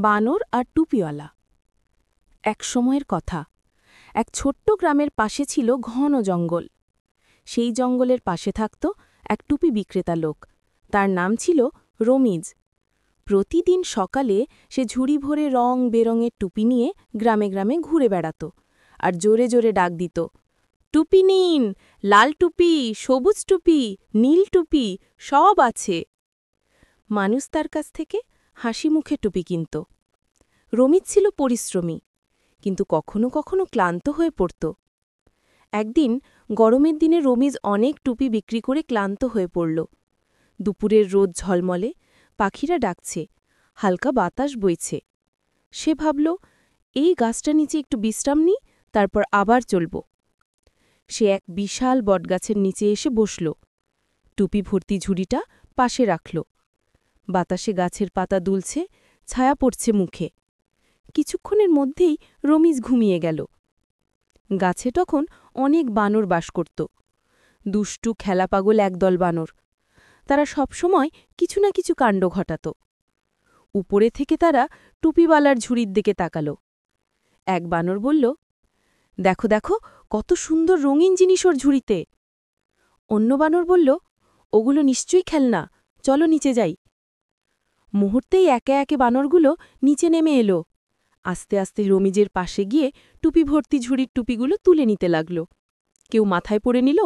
বানর আর টুপিওয়ালা। এক সময়ের কথা, এক ছোট্ট গ্রামের পাশে ছিল ঘন জঙ্গল। সেই জঙ্গলের পাশে থাকত এক টুপি বিক্রেতা লোক। তার নাম ছিল রমিজ। প্রতিদিন সকালে সে ঝুড়ি ভরে রং বেরঙের টুপি নিয়ে গ্রামে গ্রামে ঘুরে বেড়াত আর জোরে জোরে ডাক দিত, টুপি নিন, লাল টুপি, সবুজ টুপি, নীল টুপি, সব আছে। মানুষ তার কাছ থেকে হাসি মুখে টুপি কিনত। রমিজ ছিল পরিশ্রমী, কিন্তু কখনো কখনো ক্লান্ত হয়ে পড়ত। একদিন গরমের দিনে রমিজ অনেক টুপি বিক্রি করে ক্লান্ত হয়ে পড়ল। দুপুরের রোদ ঝলমলে, পাখিরা ডাকছে, হালকা বাতাস বইছে। সে ভাবল, এই গাছটা নিচে একটু বিশ্রাম নিই, তারপর আবার চলব। সে এক বিশাল বটগাছের নিচে এসে বসল, টুপি ভর্তি ঝুড়িটা পাশে রাখল। বাতাসে গাছের পাতা দুলছে, ছায়া পড়ছে মুখে। কিছুক্ষণের মধ্যেই রমিজ ঘুমিয়ে গেল। গাছে তখন অনেক বানর বাস করত। দুষ্টু খেলাপাগল একদল বানর। তারা সবসময় কিছু না কিছু কাণ্ড ঘটাত। উপরে থেকে তারা টুপিওয়ালার ঝুড়ির দিকে তাকাল। এক বানর বলল, দেখো দেখো, কত সুন্দর রঙিন জিনিস ওর ঝুড়িতে। অন্য বানর বলল, ওগুলো নিশ্চয়ই খেলনা, চলো নিচে যাই। মুহূর্তেই একে একে বানরগুলো নিচে নেমে এলো। আস্তে আস্তে রমিজের পাশে গিয়ে টুপি ভর্তি ঝুড়ির টুপিগুলো তুলে নিতে লাগল। কেউ মাথায় পরে নিল,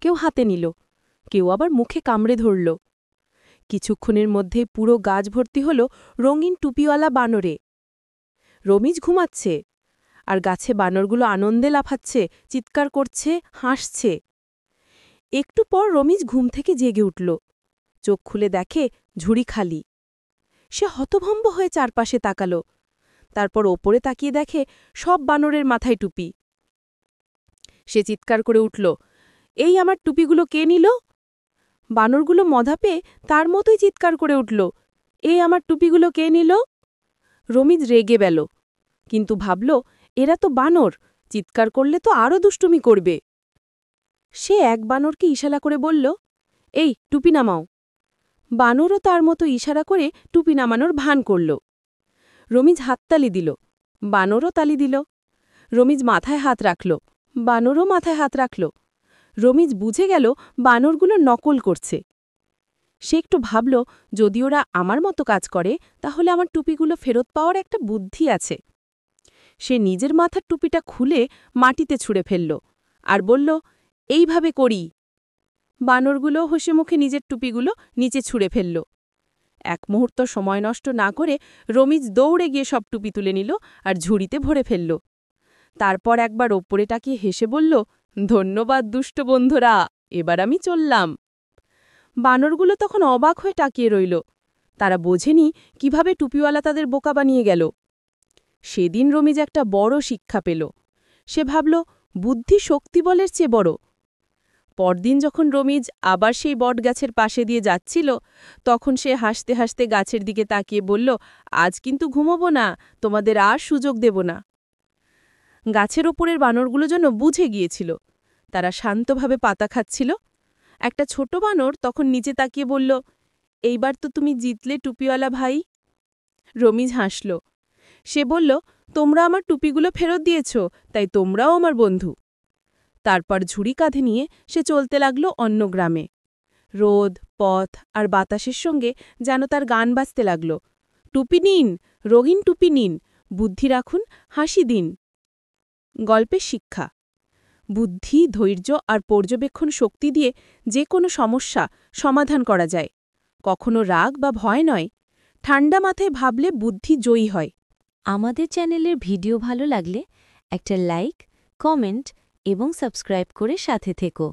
কেউ হাতে নিল, কেউ আবার মুখে কামড়ে ধরল। কিছুক্ষণের মধ্যে পুরো গাছ ভর্তি হল রঙিন টুপিওয়ালা বানরে। রমিজ ঘুমাচ্ছে, আর গাছে বানরগুলো আনন্দে লাফাচ্ছে, চিৎকার করছে, হাসছে। একটু পর রমিজ ঘুম থেকে জেগে উঠল। চোখ খুলে দেখে ঝুড়ি খালি। সে হতভম্ব হয়ে চারপাশে তাকাল। তারপর ওপরে তাকিয়ে দেখে সব বানরের মাথায় টুপি। সে চিৎকার করে উঠল, এই আমার টুপিগুলো কে নিল? বানরগুলো মজা পেয়ে তার মতোই চিৎকার করে উঠল, এই আমার টুপিগুলো কে নিল? রমিজ রেগে গেল, কিন্তু ভাবল, এরা তো বানর, চিৎকার করলে তো আরও দুষ্টুমি করবে। সে এক বানরকে ইশারা করে বলল, এই টুপি নামাও। বানরও তার মতো ইশারা করে টুপি নামানোর ভান করল। রমিজ হাততালি দিল, বানরও তালি দিল। রমিজ মাথায় হাত রাখল, বানরও মাথায় হাত রাখল। রমিজ বুঝে গেল বানরগুলো নকল করছে। সে একটু ভাবল, যদি ওরা আমার মতো কাজ করে তাহলে আমার টুপিগুলো ফেরত পাওয়ার একটা বুদ্ধি আছে। সে নিজের মাথার টুপিটা খুলে মাটিতে ছুঁড়ে ফেলল আর বলল, এইভাবে করি। বানরগুলো হাসিমুখে নিজের টুপিগুলো নিচে ছুঁড়ে ফেলল। এক মুহূর্ত সময় নষ্ট না করে রমিজ দৌড়ে গিয়ে সব টুপি তুলে নিল আর ঝুড়িতে ভরে ফেলল। তারপর একবার ওপরে তাকিয়ে হেসে বলল, ধন্যবাদ দুষ্ট বন্ধুরা, এবার আমি চললাম। বানরগুলো তখন অবাক হয়ে তাকিয়ে রইল। তারা বোঝেনি কিভাবে টুপিওয়ালা তাদের বোকা বানিয়ে গেল। সেদিন রমিজ একটা বড় শিক্ষা পেল। সে ভাবল, বুদ্ধি শক্তিবলের চেয়ে বড়। পরদিন যখন রমিজ আবার সেই বটগাছের পাশে দিয়ে যাচ্ছিল, তখন সে হাসতে হাসতে গাছের দিকে তাকিয়ে বলল, আজ কিন্তু ঘুমোব না, তোমাদের আর সুযোগ দেব না। গাছের ওপরের বানরগুলো যেন বুঝে গিয়েছিল। তারা শান্তভাবে পাতা খাচ্ছিল। একটা ছোট বানর তখন নিচে তাকিয়ে বলল, এইবার তো তুমি জিতলে টুপিওয়ালা ভাই। রমিজ হাসল। সে বলল, তোমরা আমার টুপিগুলো ফেরত দিয়েছ, তাই তোমরাও আমার বন্ধু। তারপর ঝুড়ি কাঁধে নিয়ে সে চলতে লাগল অন্য গ্রামে। রোদ, পথ আর বাতাসের সঙ্গে যেন তার গান বাজতে লাগল, টুপি নিন, রঙিন টুপি নিন, বুদ্ধি রাখুন, হাসি দিন। গল্পের শিক্ষা: বুদ্ধি, ধৈর্য আর পর্যবেক্ষণ শক্তি দিয়ে যে কোনো সমস্যা সমাধান করা যায়। কখনো রাগ বা ভয় নয়, ঠান্ডা মাথায় ভাবলে বুদ্ধি জয়ী হয়। আমাদের চ্যানেলের ভিডিও ভালো লাগলে একটা লাইক, কমেন্ট এবং সাবস্ক্রাইব করে সাথে থেকো।